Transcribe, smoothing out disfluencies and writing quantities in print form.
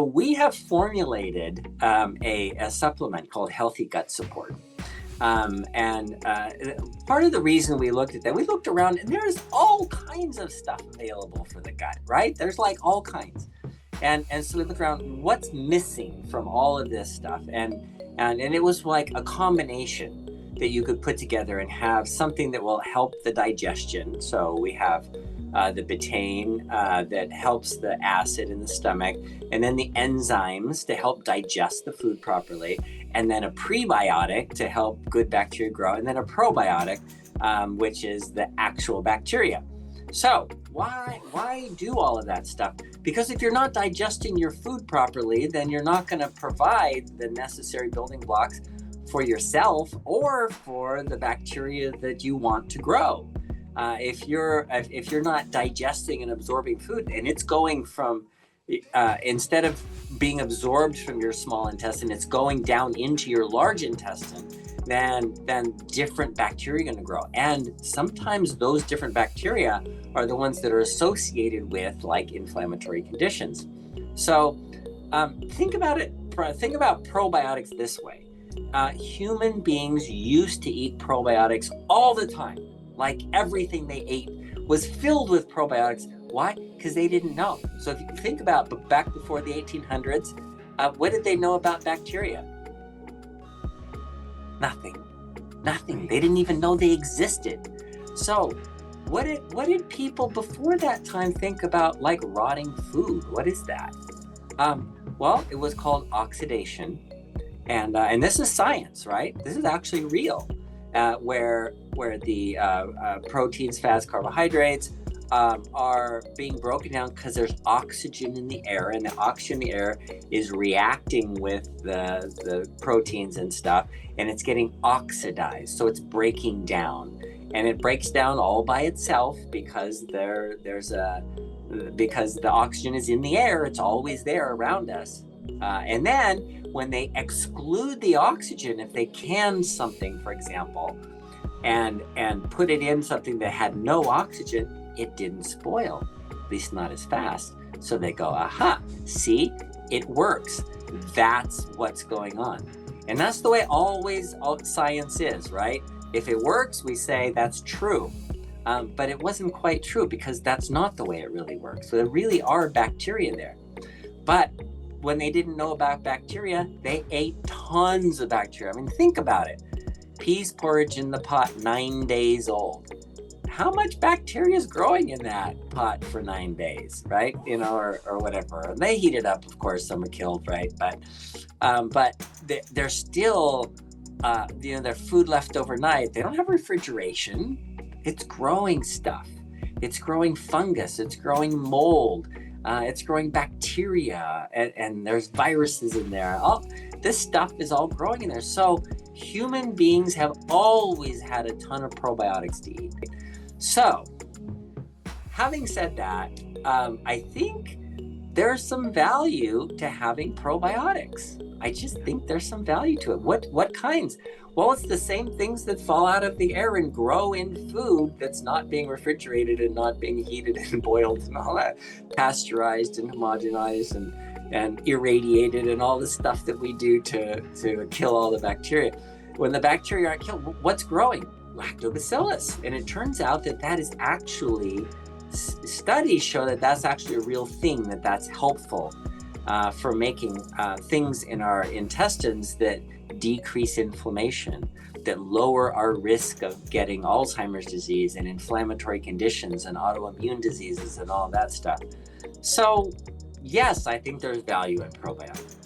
We have formulated a supplement called Healthy Gut Support. And part of the reason we looked at that, we looked around and there's all kinds of stuff available for the gut, right? There's like all kinds. And so we looked around, what's missing from all of this stuff? And it was like a combination that you could put together and have something that will help the digestion. So we have the betaine that helps the acid in the stomach, and then the enzymes to help digest the food properly, and then a prebiotic to help good bacteria grow, and then a probiotic, which is the actual bacteria. So why do all of that stuff? Because if you're not digesting your food properly, then you're not going to provide the necessary building blocks for yourself or for the bacteria that you want to grow. If you're not digesting and absorbing food, and it's going from instead of being absorbed from your small intestine, it's going down into your large intestine, then different bacteria are going to grow. And sometimes those different bacteria are the ones that are associated with like inflammatory conditions. So think about it. Think about probiotics this way. Human beings used to eat probiotics all the time. Like everything they ate was filled with probiotics. Why? Because they didn't know. So if you think about back before the 1800s, what did they know about bacteria? Nothing. They didn't even know they existed. So what did people before that time think about, like rotting food? What is that? Well, it was called oxidation. And this is science, right? This is actually real. Where the proteins, fats, carbohydrates are being broken down because there's oxygen in the air, and the oxygen in the air is reacting with the proteins and stuff, and it's getting oxidized, so it's breaking down, and it breaks down all by itself because because the oxygen is in the air, it's always there around us, and then when they exclude the oxygen, if they can something, for example, and put it in something that had no oxygen, it didn't spoil, at least not as fast. So they go, aha, see, it works. That's what's going on. And that's the way all science is, right? If it works, we say that's true. But it wasn't quite true because that's not the way it really works. So there really are bacteria there. But when they didn't know about bacteria, they ate tons of bacteria. I mean, think about it. Peas porridge in the pot, 9 days old. How much bacteria is growing in that pot for 9 days, right? Or whatever. And they heat it up, of course, some are killed, right? But they're still, their food left overnight. They don't have refrigeration. It's growing stuff. It's growing fungus. It's growing mold. It's growing bacteria, and there's viruses in there. All this stuff is all growing in there. So human beings have always had a ton of probiotics to eat. So having said that, I think there's some value to having probiotics. I just think there's some value to it. What kinds? Well, it's the same things that fall out of the air and grow in food that's not being refrigerated and not being heated and boiled and all that, pasteurized and homogenized and irradiated and all the stuff that we do to kill all the bacteria. When the bacteria aren't killed, what's growing? Lactobacillus. And it turns out that is actually, studies show that that's actually a real thing, that's helpful for making things in our intestines that decrease inflammation, that lower our risk of getting Alzheimer's disease and inflammatory conditions and autoimmune diseases and all that stuff. So yes, I think there's value in probiotics.